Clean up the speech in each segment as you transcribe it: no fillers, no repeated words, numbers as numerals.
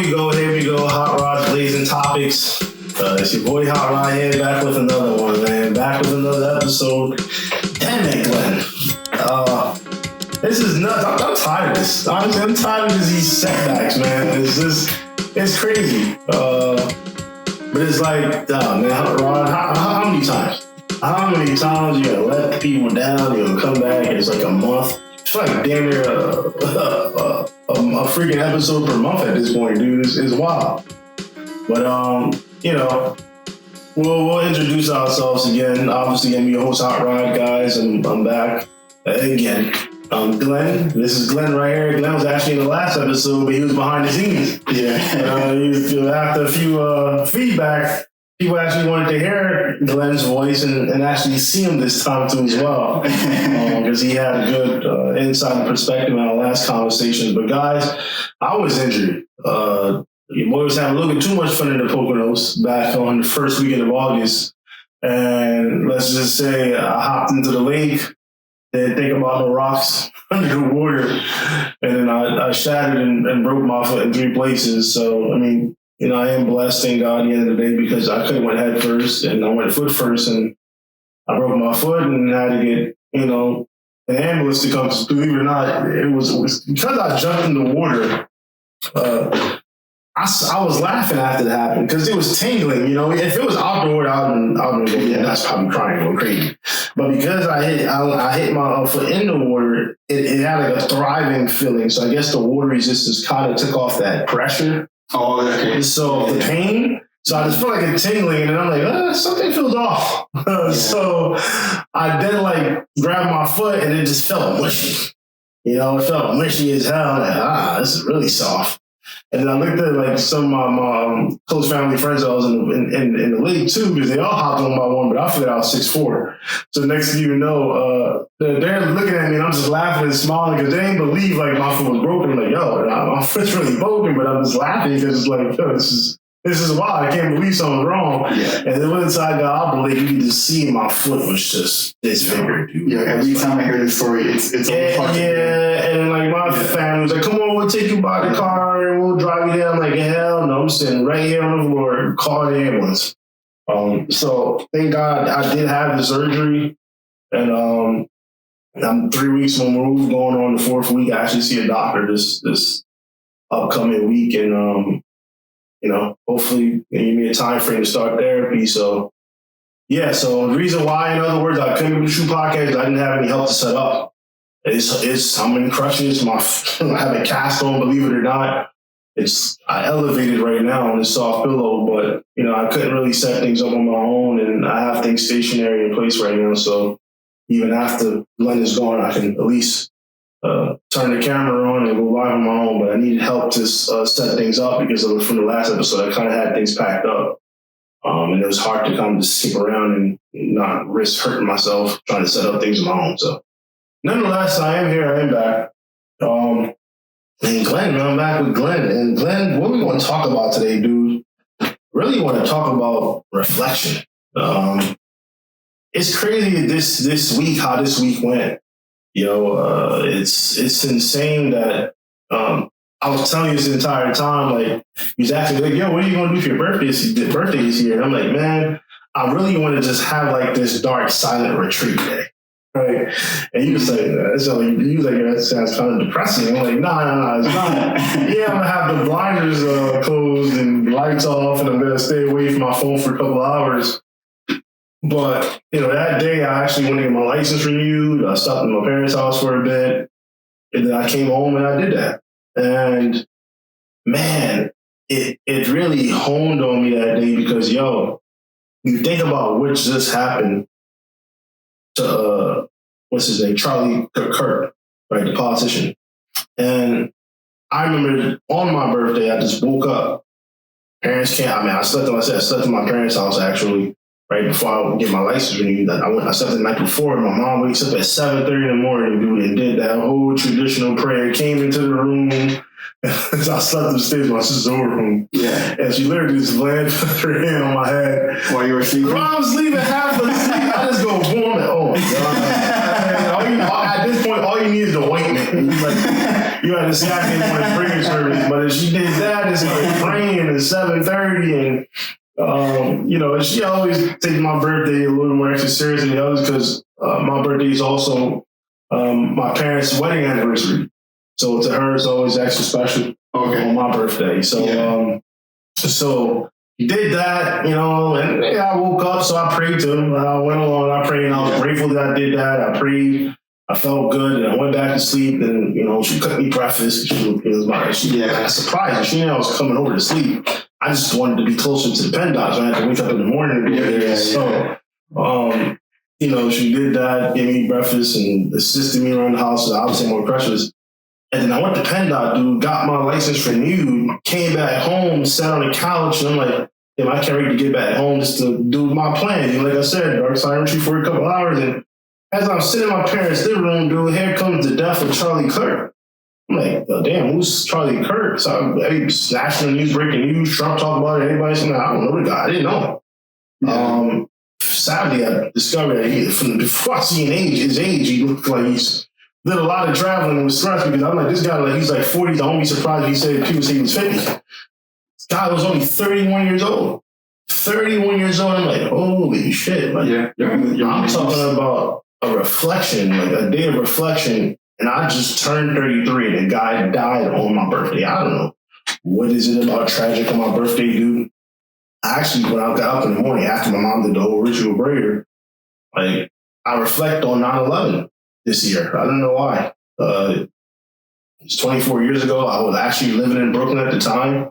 Here we go. Hot Rods, blazing topics. It's your boy Hot Rod here, back with another one, man. Back with another episode. Damn it, Glenn. This is nuts. I'm tired of this. Honestly, I'm tired of these setbacks, man. It's crazy. But it's like, man, Hot Rod, how many times? How many times you gotta let people down? You come back, and it's like a month. It's like damn near a freaking episode per month at this point, dude. It's wild. But we'll introduce ourselves again. Obviously, I'm your host, Hot Rod, guys, and I'm back again. Glenn. This is Glenn right here. Glenn was actually in the last episode, but he was behind the scenes. Yeah. After a few feedback, people actually wanted to hear Glenn's voice and actually see him this time too as well, because he had a good inside perspective on our last conversations. But guys, I was injured. Your boy was having a little bit too much fun in the Poconos back on the first weekend of August, and let's just say I hopped into the lake. Didn't think about the rocks under the water, and then I shattered and broke my foot in 3 places. So I mean, I am blessed, thank God, at the end of the day, because I could have went head first, and I went foot first, and I broke my foot and had to get, an ambulance to come. Believe it or not, it was because I jumped in the water. I was laughing after that happened because it was tingling. If it was outdoor, I would go, yeah, that's probably crying, going crazy. But because I hit my foot in the water, it had like a thriving feeling. So I guess the water resistance kind of took off that pressure. Oh, okay. So the pain. So I just felt like it tingling, and then I'm like, something feels off. So I then grabbed my foot, and it just felt mushy. It felt mushy as hell. I'm like, this is really soft. And then I looked at some of my close family friends that I was in the league too, because they all hopped on by one, but I figured I was 6'4". So next thing you know, they're looking at me and I'm just laughing and smiling because they didn't believe my foot was broken. I'm like, yo, my foot's really broken, but I'm just laughing because it's like, yo, this is wild. I can't believe something's wrong. Yeah. And then once I got operated, you could just see my foot was just disfigured, dude. Yeah, every time I hear this story, it's and my family was like, come on, we'll take you by the car and we'll drive you there. I'm like, hell no, I'm sitting right here on the floor, call the ambulance. So thank God I did have the surgery, and I'm 3 weeks removed, going on the 4th week. I actually see a doctor this upcoming week, and hopefully they give me a time frame to start therapy. So yeah, so the reason why, in other words, I couldn't do True Podcast is I didn't have any help to set up. I'm in crutches. I have a cast on, believe it or not. I elevated right now on a soft pillow, but I couldn't really set things up on my own, and I have things stationary in place right now. So even after Glenn is gone, I can at least turn the camera on and go live on my own. But I needed help to set things up because from the last episode, I kind of had things packed up, and it was hard to kind of just skip around and not risk hurting myself trying to set up things on my own. So nonetheless, I am here. I am back. And Glenn, I'm back with Glenn. And Glenn, what we want to talk about today, dude, really want to talk about reflection. It's crazy this week, how this week went. It's insane that I was telling you this entire time, he was asking, yo, what are you going to do for your birthday this year? And I'm like, man, I really want to just have this dark, silent retreat day. Right. And he was like, that sounds kind of depressing. I'm like, nah, it's not. Yeah, I'm going to have the blinders closed and lights off, and I'm going to stay away from my phone for a couple of hours. But, that day I actually went to get my license renewed. I stopped at my parents' house for a bit, and then I came home and I did that. And man, it really honed on me that day because, you think about what just happened to, what's his name? Charlie Kirk, right? The politician. And I remember on my birthday, I just woke up. Parents can't, I slept at my parents' house actually, right before I get my license renewed. I slept the night before. My mom wakes up at 7:30 in the morning, dude, and did that whole traditional prayer, came into the room. So I slept upstairs in my sister's room. Yeah. And she literally just landed her hand on my head. While you were sleeping? While I was sleeping, half asleep, I just go boom, and oh my God. At this point, all you need is the ointment. And You had to see I didn't want to prayer service, but if she did that, it's like praying at 7:30, and she always takes my birthday a little more extra serious than the others because my birthday is also my parents' wedding anniversary. So to her, it's always extra special on my birthday. So so he did that, and I woke up, so I prayed to him. I went along, I prayed, and I was grateful that I did that. I prayed. I felt good, and I went back to sleep, and, she cooked me breakfast. She was surprised. She knew I was coming over to sleep. I just wanted to be closer to the pen dots. I had to wake up in the morning and go there. So, she did that, gave me breakfast, and assisted me around the house. So I was saying more precious. And then I went to PennDOT, dude, got my license renewed, came back home, sat on the couch, and I'm like, damn, I can't wait to get back home just to do my plan. And like I said, dark side entry for a couple hours, and as I'm sitting in my parents' living room, dude, here comes the death of Charlie Kirk. I'm like, oh, damn, who's Charlie Kirk? So I'm snatching the news, breaking news, Trump talking about it, everybody saying, I don't know the guy. I didn't know. Yeah. Sadly, I discovered that before I seen his age, he looked like he's did a lot of traveling and was stressed because I'm like, this guy, he's like 40. I won't be surprised if people say he was 50. This guy was only 31 years old. 31 years old. I'm like, holy shit. Like, I'm talking about a reflection, like a day of reflection. And I just turned 33 and the guy died on my birthday. I don't know. What is it about tragic on my birthday, dude? Actually, when I got up in the morning after my mom did the whole ritual prayer, like, I reflect on 9/11 this year. I don't know why. It's 24 years ago. I was actually living in Brooklyn at the time.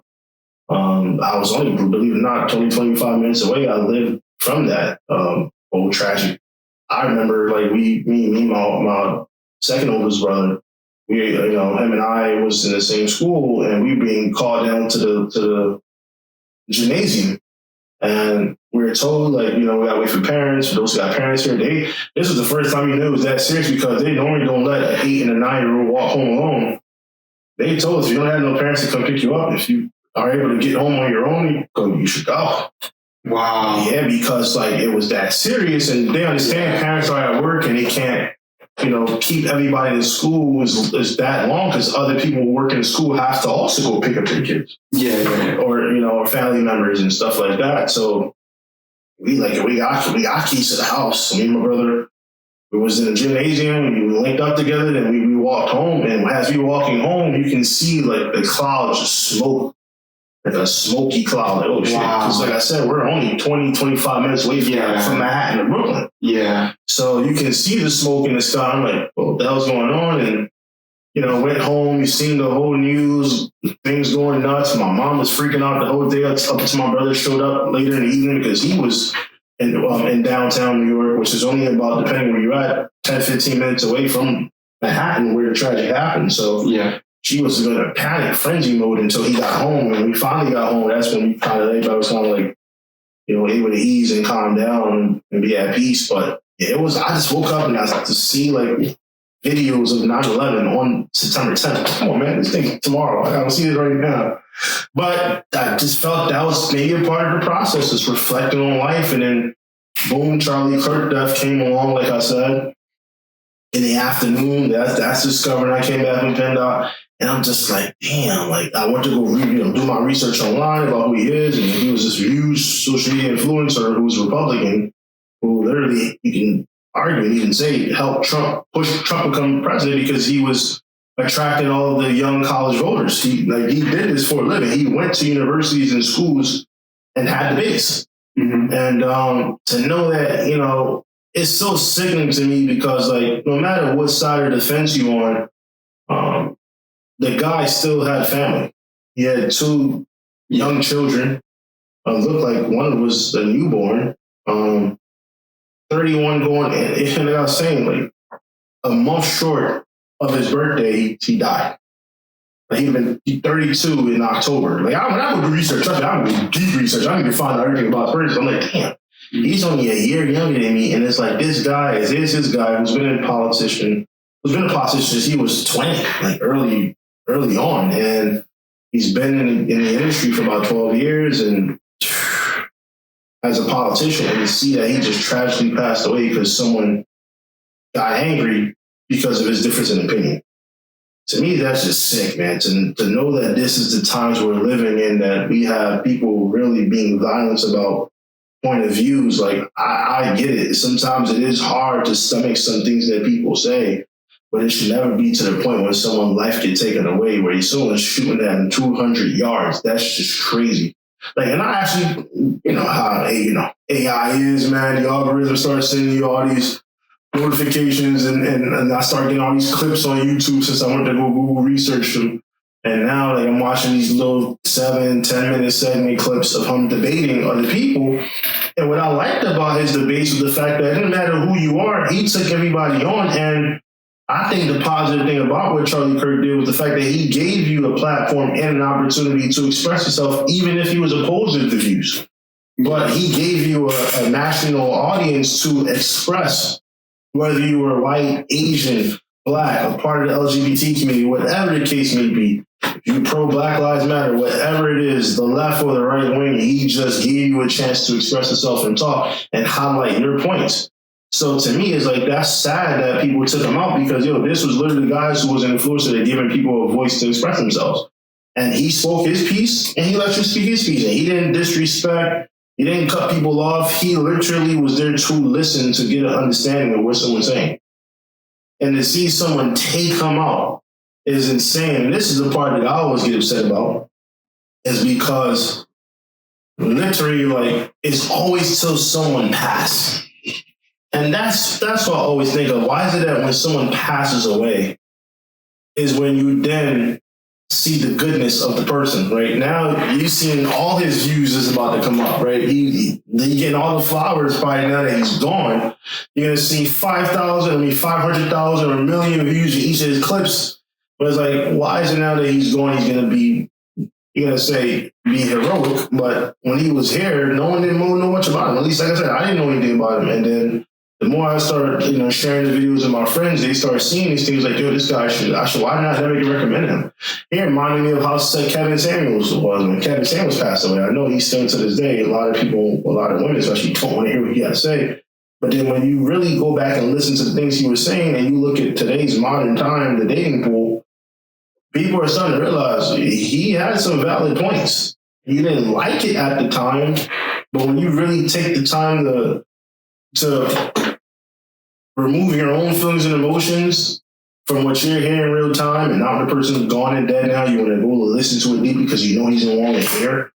I was only, believe it or not, 25 minutes away. I lived from that old tragic. I remember, like, me, my second oldest brother, him and I was in the same school, and we were being called down to the gymnasium. And we were told, like, we gotta wait for parents. For those who got parents here, this was the first time you knew it was that serious because they normally don't let an 8 and a 9-year-old walk home alone. They told us, if you don't have no parents to come pick you up, if you are able to get home on your own, you should go. Wow. Yeah, because, like, it was that serious, and they understand parents are at work and they can't, keep everybody in school is that long because other people working in school have to also go pick up their kids. Yeah. Or family members and stuff like that. So we got keys to the house. Me and my brother, we was in the gymnasium. We linked up together, and we walked home. And as we were walking home, you can see, like, the clouds just smoke. Like a smoky cloud. Like, oh, shit. Because, like I said, we're only 20, 25 minutes away from Manhattan to Brooklyn. Yeah. So you can see the smoke in the sky. I'm like, what the hell's going on? And, went home. You seen the whole news, things going nuts. My mom was freaking out the whole day up until my brother showed up later in the evening because he was in downtown New York, which is only about, depending where you're at, 10, 15 minutes away from Manhattan where the tragedy happened. So, she was in a panic frenzy mode until he got home. When we finally got home, that's when everybody was kind of like, able to ease and calm down and be at peace. But I just woke up and I was to see, like, videos of 9/11 on September 10th. Come on, man, this thing's tomorrow. I gotta see it right now. But I just felt that was maybe a part of the process, just reflecting on life. And then, boom, Charlie Kirk death came along, like I said, in the afternoon. That's discovered. I came back from PennDOT. And I'm just like, damn, like, I went to go do my research online about who he is. And he was this huge social media influencer who was Republican, who literally, you can argue, you can say, helped push Trump become president because he was attracting all the young college voters. He did this for a living. He went to universities and schools and had debates. Mm-hmm. And to know that, it's so sickening to me because, like, no matter what side of the fence you're on, the guy still had family. He had 2 young children. Looked like one was a newborn. 31 going, and like I was saying, like, a month short of his birthday, he died. Like, he'd been 32 in October. Like, I would do research. I would do deep research. I need to find out everything about his birthday. So I'm like, damn, he's only a year younger than me. And it's like, this guy is his guy who's been a politician since he was 20, like early on. And he's been in the industry for about 12 years. And as a politician, and to see that he just tragically passed away because someone got angry because of his difference in opinion. To me, that's just sick, man. To know that this is the times we're living in, that we have people really being violent about point of views. Like, I get it. Sometimes it is hard to stomach some things that people say, but it should never be to the point where someone's life gets taken away, where someone's shooting at 200 yards. That's just crazy. Like, and I actually, how, AI is, man. The algorithm starts sending you all these notifications, and I started getting all these clips on YouTube since I went to go Google research them. And now, like, I'm watching these little 7-10 minute segment clips of him debating other people. And what I liked about his debates was the fact that it didn't matter who you are, he took everybody on. And I think the positive thing about what Charlie Kirk did was the fact that he gave you a platform and an opportunity to express yourself, even if he was opposed to the views. But he gave you a national audience to express, whether you were white, Asian, Black, a part of the LGBT community, whatever the case may be. If you're pro-Black Lives Matter, whatever it is, the left or the right wing, he just gave you a chance to express yourself and talk and highlight your points. So to me, it's like, that's sad that people took him out, because, this was literally guys who was an influencer that giving people a voice to express themselves. And he spoke his piece, and he let you speak his piece. And he didn't disrespect, he didn't cut people off. He literally was there to listen, to get an understanding of what someone's saying. And to see someone take him out is insane. And this is the part that I always get upset about, is because literally, like, it's always till someone passes. And that's what I always think of. Why is it that when someone passes away is when you then see the goodness of the person, right? Now you've seen all his views is about to come up, right? He getting all the flowers by now that he's gone. You're going to see 500,000 or 1 million views in each of his clips. But it's like, why is it now that he's gone, he's going to be, you're going to say, be heroic? But when he was here, no one didn't know much about him. At least, like I said, I didn't know anything about him. And then the more I start, sharing the videos of my friends, they start seeing these things like, this guy why not never recommend him? He reminded me of how Kevin Samuels was when Kevin Samuels passed away. I know he's still to this day. A lot of women especially don't want to hear what he got to say. But then when you really go back and listen to the things he was saying, and you look at today's modern time, the dating pool, people are starting to realize he had some valid points. You didn't like it at the time, but when you really take the time to remove your own feelings and emotions from what you're hearing in real time, and now the person's gone and dead now, you want to go listen to it deep because you know he's no longer here.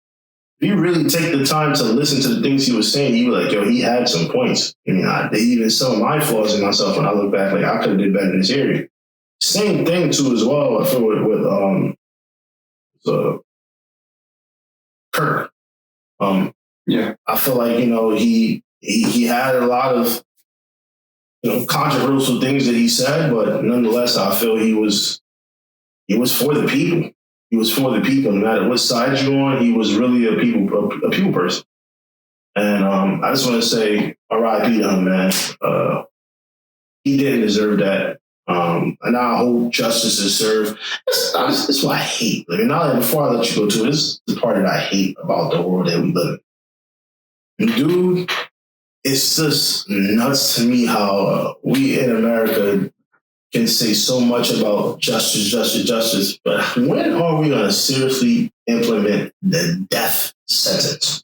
If you really take the time to listen to the things he was saying, you were like, he had some points. I mean, even some of my flaws in myself, when I look back, like, I could have did better in this area. Same thing too as well. I feel with Kirk. I feel like he had a lot of controversial things that he said, but nonetheless, I feel he was for the people. He was for the people, no matter what side you're on. He was really a people person. And I just want to say, R.I.P. to him, man. He didn't deserve that. And I hope justice is served. That's what I hate. Like, now, before I let you go to this is the part that I hate about the world that we live in. Dude, it's just nuts to me how we in America can say so much about justice, but when are we going to seriously implement the death sentence?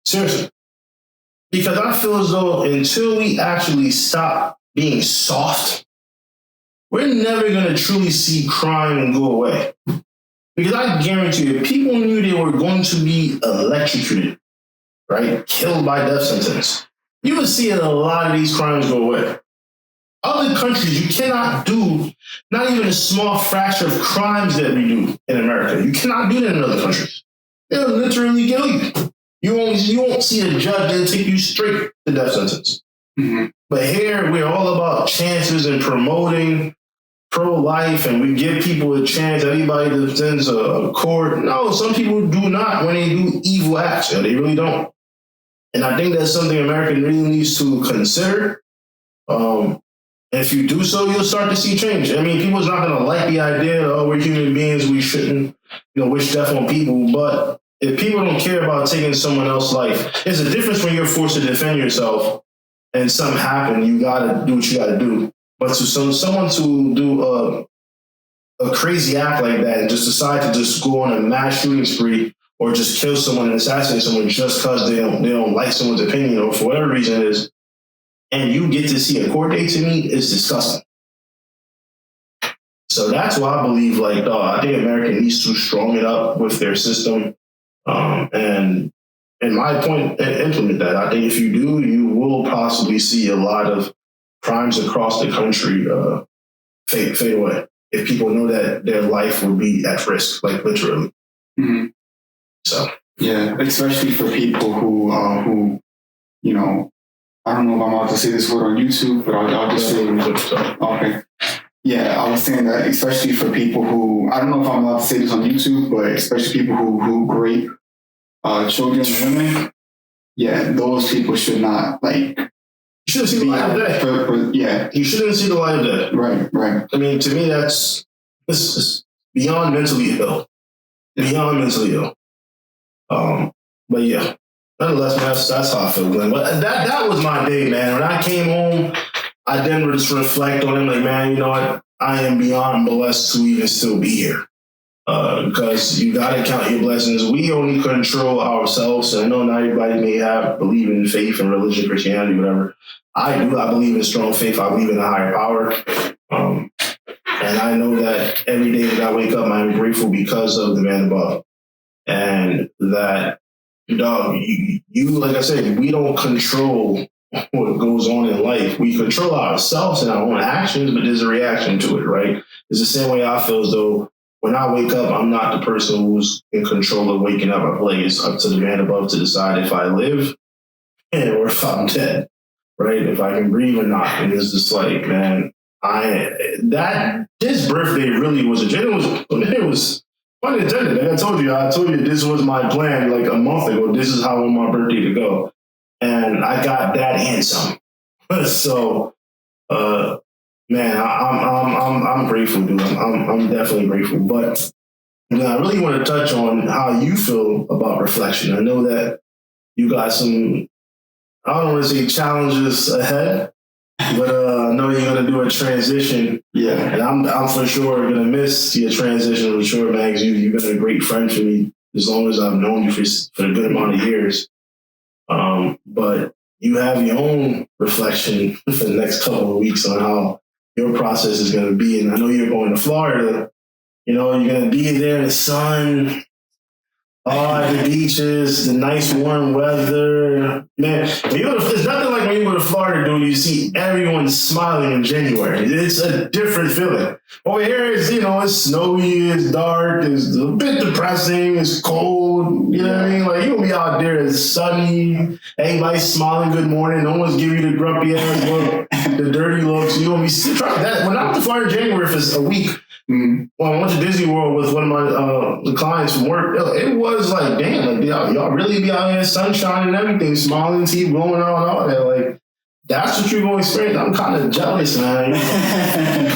Seriously. Because I feel as though until we actually stop being soft, we're never going to truly see crime go away. Because I guarantee you, if people knew they were going to be electrocuted, right, killed by death sentence, you would see a lot of these crimes go away. Other countries, you cannot do not even a small fraction of crimes that we do in America. You cannot do that in other countries. They'll literally kill you. You won't see a judge that'll take you straight to death sentence. Mm-hmm. But here, we're all about chances and promoting pro-life, and we give people a chance. Everybody defends a court. No, some people do not when they do evil acts. They really don't. And I think that's something America really needs to consider. If you do so, you'll start to see change. I mean, people's not going to like the idea of, we're human beings, we shouldn't, wish death on people. But if people don't care about taking someone else's life, there's a difference when you're forced to defend yourself and something happened, you got to do what you got to do. But to someone to do a crazy act like that and just decide to just go on a mass shooting spree or just kill someone and assassinate someone just because they don't like someone's opinion or for whatever reason it is, and you get to see a court date, to me, is disgusting. So that's why I believe, like, I think America needs to strong it up with their system, and in my point, implement that. I think if you do, you will possibly see a lot of crimes across the country fade away. If people know that their life will be at risk, like literally. Mm-hmm. So yeah, especially for people who, you know, I don't know if I'm allowed to say this word on YouTube, but I'll just say it. Okay. Yeah, I was saying that especially for people who, I don't know if I'm allowed to say this on YouTube, but especially people who rape children and women, yeah, those people should not, like, you shouldn't see the light of day. Yeah. You shouldn't see the light of day. Right. I mean, to me, this is beyond mentally ill. Beyond mentally ill. But yeah, nonetheless, man, that's how I feel, Glenn. But that was my day, man. When I came home, I then just reflect on it, like, man, you know what? I am beyond blessed to even still be here. Because you got to count your blessings. We only control ourselves. And I know not everybody may believe in faith and religion, Christianity, whatever. I do. I believe in strong faith. I believe in a higher power. And I know that every day that I wake up, I'm grateful because of the man above. And that, dog, you, like I said, we don't control what goes on in life. We control ourselves and our own actions, but there's a reaction to it, right? It's the same way I feel as though when I wake up, I'm not the person who's in control of waking up. I feel like it's up to the man above to decide if I live or if I'm dead, right? If I can breathe or not. And it's just like, man, this birthday really was it was unintended. Like I told you this was my plan like a month ago. This is how I want my birthday to go. And I got that and some. So, man, I'm grateful, dude. I'm definitely grateful. But I really want to touch on how you feel about reflection. I know that you got some, I don't want to say challenges ahead, but I know you're gonna do a transition. Yeah, and I'm for sure gonna miss your transition for sure, man. Because you've been a great friend for me as long as I've known you for a good amount of years. But you have your own reflection for the next couple of weeks on how your process is going to be. And I know you're going to Florida. You know, you're going to be there in the sun, the beaches, the nice warm weather. Man, it's nothing like when you go to Florida, dude, you see everyone smiling in January. It's a different feeling. Over here, it's snowy, it's dark, it's a bit depressing, it's cold. You know what I mean? Like, you'll be out there, it's sunny, everybody's smiling, good morning, no one's giving you the grumpy ass look, the dirty looks. You're going to be trying that. When I went to Florida in January for a week, well, I went to Disney World with one of my the clients from work. It was like, damn, like y'all really be out here, sunshine and everything, smiling, teeth blowing out, all that. Like, that's what you're going to experience. I'm kind of jealous, man.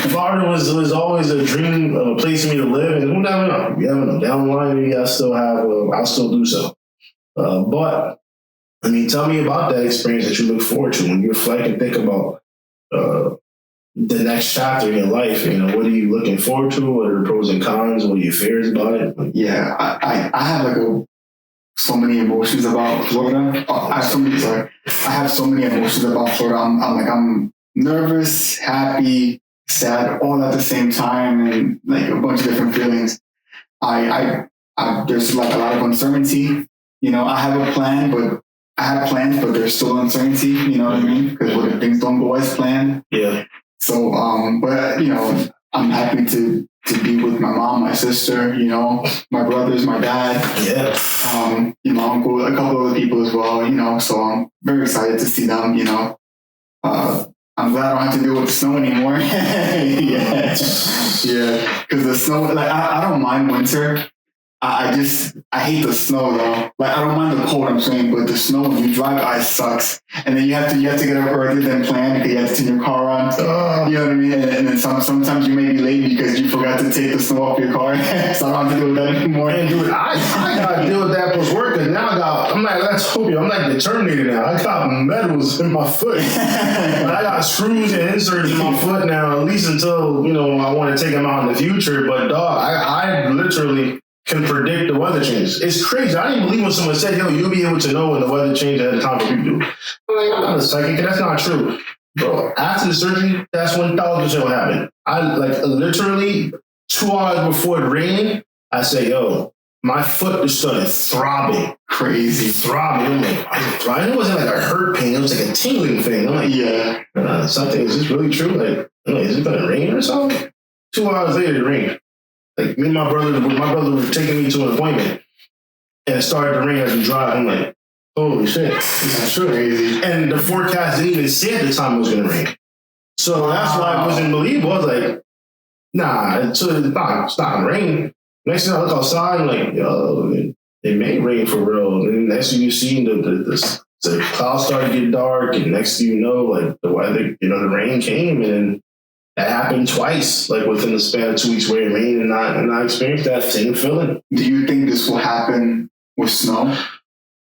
Florida was always a dream, a place for me to live, and who never know? You never know. Down the line, maybe I'll still do so. But I mean, tell me about that experience that you look forward to when you reflect and think about the next chapter in your life. What are you looking forward to? What are the pros and cons? What are your fears about it? Yeah, I have so many emotions about Florida. I have so many emotions about Florida. I'm nervous, happy, sad, all at the same time, and like a bunch of different feelings. There's like a lot of uncertainty. I have a plan, but I have plans, but there's still uncertainty. You know what I mean? Because what if things don't go as planned? Yeah. So, but I'm happy to be with my mom, my sister, my brothers, my dad, my uncle, a couple other people as well, so I'm very excited to see them, I'm glad I don't have to deal with the snow anymore. Yeah, because the snow, like, I don't mind winter. I hate the snow though. Like I don't mind the cold, I'm saying, but the snow when you drive, it sucks. And then you have to get up earlier than planned because you have to turn your car on. You know what I mean? And then sometimes you may be late because you forgot to take the snow off your car. So I don't have to deal with that anymore. And dude, I gotta deal with that post work because now I'm like the Terminator now. I got metals in my foot. I got screws and inserts in my foot now, at least until I want to take them out in the future. But dog, I literally can predict the weather changes. It's crazy. I didn't believe when someone said, you'll be able to know when the weather changes ahead of time for people do. I'm like, I'm not a psychic. That's not true. Bro, after the surgery, that's 1,000% what happened. I literally 2 hours before it rained, I say, my foot just started throbbing. Crazy. Throbbing. I'm like, it wasn't like a hurt pain. It was like a tingling thing. I'm like, yeah. Something, is this really true? Like, is it going to rain or something? 2 hours later, it rained. Like, me and my brother were taking me to an appointment, and it started to rain as we drive. I'm like, holy shit, this is crazy. And the forecast didn't even say at the time it was going to rain. So that's why it wasn't believable. I was like, nah, it's not going to rain. Next thing I look outside, I'm like, it may rain for real. And then next thing you see, the clouds started to get dark, and next thing you know, like the weather, the rain came, and that happened twice, like within the span of 2 weeks where it rained, and I experienced that same feeling. Do you think this will happen with snow?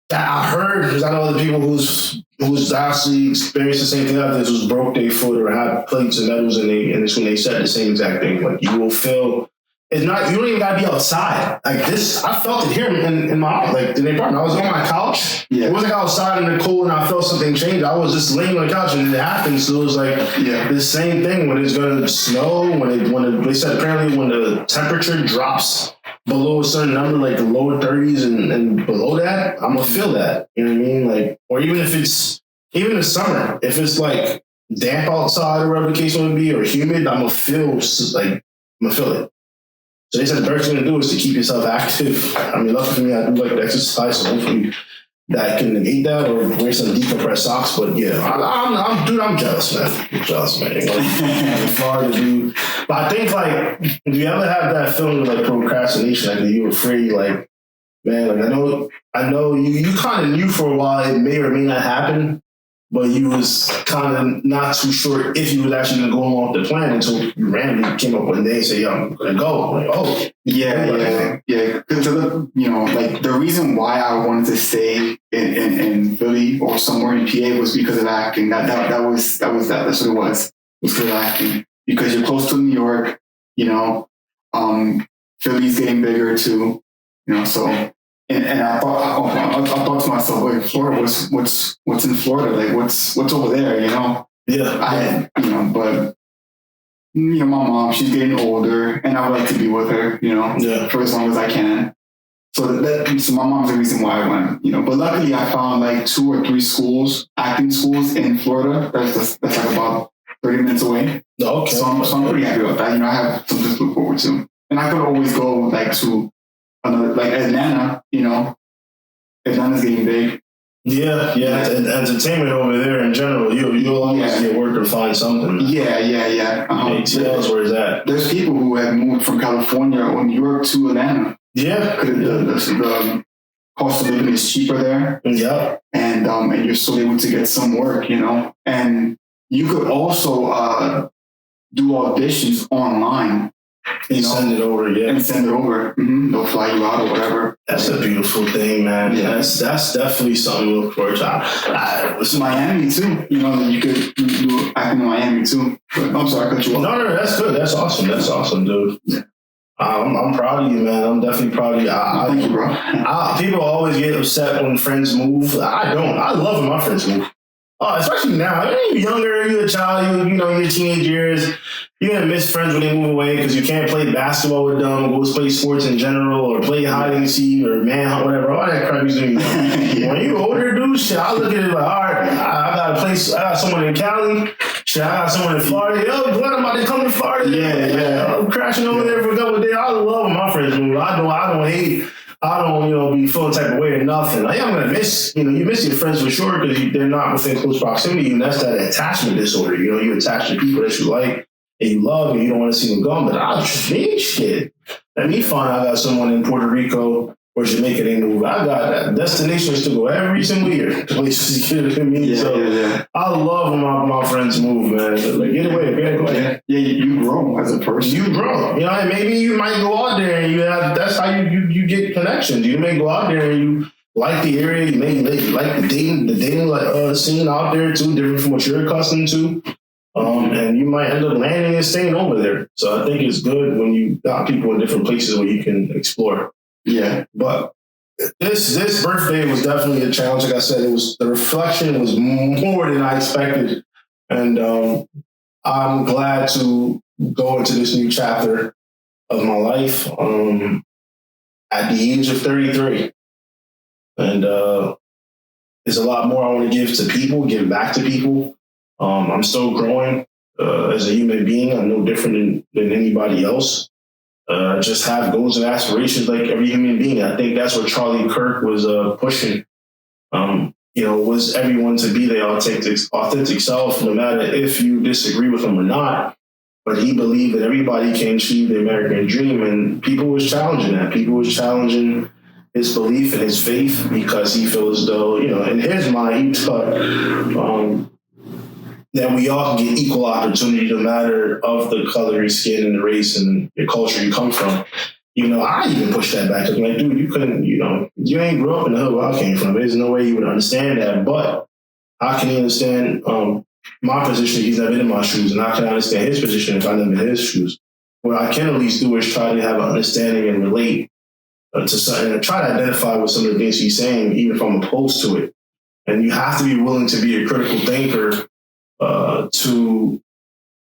I heard, because I know other people who's actually experienced the same thing. I think was broke their foot or had plates and metals, and it's when they said the same exact thing. Like you will feel. It's not. You don't even gotta be outside. Like this, I felt it here in my in the apartment. I was on my couch. Yeah. It wasn't like outside in the cold and I felt something change. I was just laying on the couch and it happened. So it was like the same thing when it's gonna snow. They said apparently when the temperature drops below a certain number, like the lower 30s and below that, I'm gonna feel that. You know what I mean? Like, or even if it's in summer, if it's like damp outside or whatever the case would be, or humid, I'm gonna feel it. So they said the best thing to do is to keep yourself active. I mean, luckily for me, I do like to exercise, so hopefully that can negate that or wear some decompressed socks. But yeah, I'm jealous, man. I'm jealous, man. It's hard to do. But I think, like, if you ever have that feeling of like procrastination, like you're afraid, like, man, like I know you kind of knew for a while it may or may not happen, but you was kind of not too sure if you was actually going to go along with the plan until you randomly came up one day and said, I'm going to go. I'm like, oh. Yeah. Because, like the reason why I wanted to stay in Philly or somewhere in PA was because of acting. That's what it was. It was because of acting. Because you're close to New York, Philly's getting bigger too, so... And I thought to myself, wait, Florida, what's in Florida? Like, what's over there, Yeah. I had, but, my mom, she's getting older, and I would like to be with her, for as long as I can. So my mom's the reason why I went, But luckily, I found like 2 or 3 acting schools in Florida. That's like about 30 minutes away. Okay. So I'm pretty happy about that. I have something to look forward to. And I could always go, like, to like Atlanta, Atlanta's getting big. Yeah. And entertainment over there in general, you'll always get work or find something. Yeah. ATL's where is that? There's people who have moved from California or New York to Atlanta. Yeah. The cost of living is cheaper there. Yeah. And you're still able to get some work, And you could also do auditions online. Send it over, and send it over. Mm-hmm. They'll fly you out or whatever. That's a beautiful thing, man. Yeah. That's definitely something to look forward to. It's Miami too. You could do acting in Miami too. But I'm sorry, I cut you off. No, that's good. That's awesome. That's awesome, dude. Yeah. I'm proud of you, man. I'm definitely proud of you. Thank you, bro. People always get upset when friends move. I don't. I love when my friends move. Especially now. You're younger, you're a child, your teenage years. You're going to miss friends when they move away because you can't play basketball with them or go play sports in general or play hide and seek or manhunt, whatever. All that crap is doing. When you're older, dude, shit, I look at it like, all right, I got a place. I got someone in Cali. Shit, I got someone in Florida. Yo, when am I to come to Florida? Yeah. I'm crashing over there for a couple of days. I love when my friends move. I don't hate. I don't, be feeling type of way or nothing. Like, I'm going to miss, you miss your friends for sure because they're not within close proximity. And that's that attachment disorder. You attach to people that you like and you love and you don't want to see them gone. But shit. Let me find I got someone in Puerto Rico or Jamaica they move. I got destinations to go every single year. Places, you know what I mean? I love when my friends move, man. Like, get away, get away. Yeah, you grow as a person. You grow. You know, and maybe you might go out there and that's how you get connections. You may go out there and you like the area, you may like the dating scene out there too, different from what you're accustomed to. And you might end up landing and staying over there. So I think it's good when you got people in different places where you can explore. Yeah. But this birthday was definitely a challenge. Like I said, the reflection was more than I expected. And I'm glad to go into this new chapter of my life at the age of 33. And there's a lot more I want to give back to people. I'm still growing as a human being. I'm no different than anybody else. Just have goals and aspirations like every human being. I think that's what Charlie Kirk was pushing. Was everyone to be their authentic self, no matter if you disagree with them or not. But he believed that everybody can achieve the American dream, and people was challenging that. People was challenging his belief and his faith because he feels as though, in his mind, he thought that we all can get equal opportunity no matter of the color of your skin and the race and the culture you come from. I even push that back. I'm like, dude, you couldn't, you ain't grew up in the hood where I came from. There's no way you would understand that. But how can he understand my position if he's never been in my shoes? And how can I understand his position if I never been in his shoes? What I can at least do is try to have an understanding and relate to something and try to identify with some of the things he's saying, even if I'm opposed to it. And you have to be willing to be a critical thinker to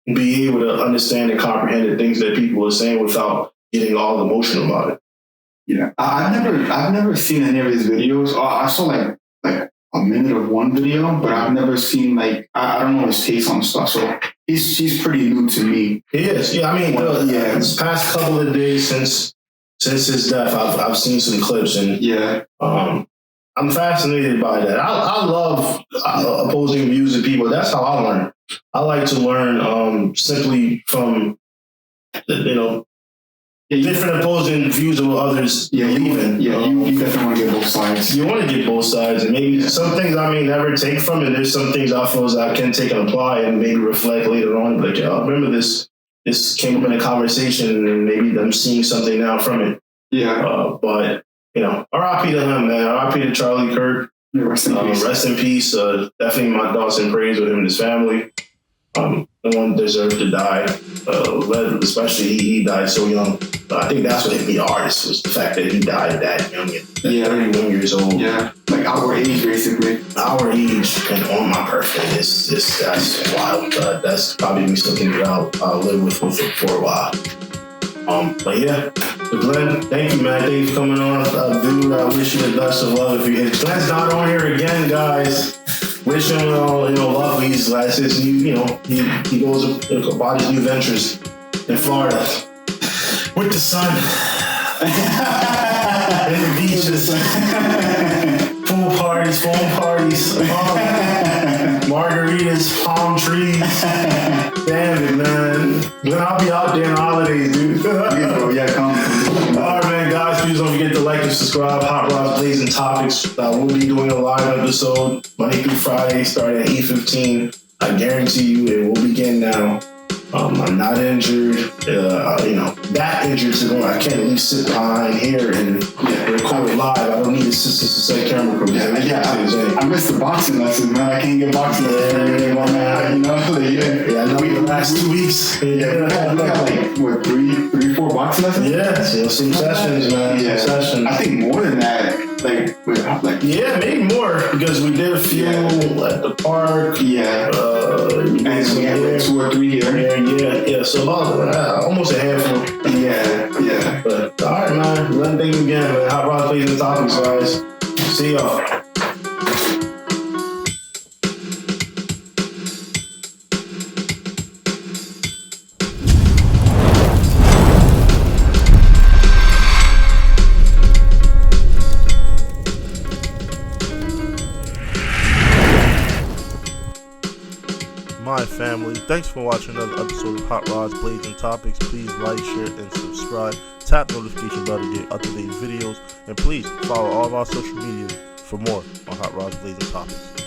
be able to understand and comprehend the things that people are saying without getting all emotional about it. Yeah, I've never seen any of his videos. I saw like a minute of one video, but I've never seen I don't know his taste on stuff. So he's pretty new to me. He is. Yeah, I mean, this past couple of days since his death, I've seen some clips and I'm fascinated by that. I love opposing views of people. That's how I learn. I like to learn simply from, different opposing views of others believe in. Yeah, you definitely want to get both sides. You want to get both sides. And maybe some things I may never take from it. There's some things I feel as I can take and apply and maybe reflect later on. Like, I remember this came up in a conversation and maybe I'm seeing something now from it. Yeah. But R.I.P. to him, man. R.I.P. to Charlie Kirk. Rest in peace. Rest in peace. Definitely my thoughts and prayers with him and his family. No one deserved to die, especially he died so young. I think that's what hit me hardest was the fact that he died that young, at 31 years old. Yeah, like our age, basically. Our age and on my birthday. That's wild. That's probably something that I'll live with for a while. But yeah, Glenn, thank you, man. Thank you for coming on. Dude, I wish you the best of luck. If Glenn's not on here again, guys, wish him luck. He's he goes about his new ventures in Florida with the sun, in the beaches, pool parties, phone parties, margaritas, palm trees. Damn it, man. Glenn, I'll be out there in the holidays, dude. Yeah, come. All right, man, guys, please don't forget to like and subscribe. Hot Rods, Blazing Topics. We'll be doing a live episode Monday through Friday, starting at 8:15. I guarantee you it will begin now. I'm not injured. That injured to go. I can't at least sit behind here and record live. I don't need assistance to set camera crew. I missed the boxing lessons, man. I can't get boxing lessons anymore, man. I know the last 2 weeks. We got what, three, 4 boxing lessons? Yeah, some sessions, man. Yeah. Some sessions. I think more than that. Maybe more because we did a few at the park. Yeah. And we had 2 or 3 here. Yeah. So about almost a handful. Yeah. But all right, man. Glenn, thank you again, man. Hot Rods, Blazing Topics, guys. See y'all. My family. Thanks for watching another episode of Hot Rods, Blades, and Topics. Please like, share, and subscribe. Tap the notification bell to get up-to-date videos. And please follow all of our social media for more on Hot Rods, Blades, and Topics.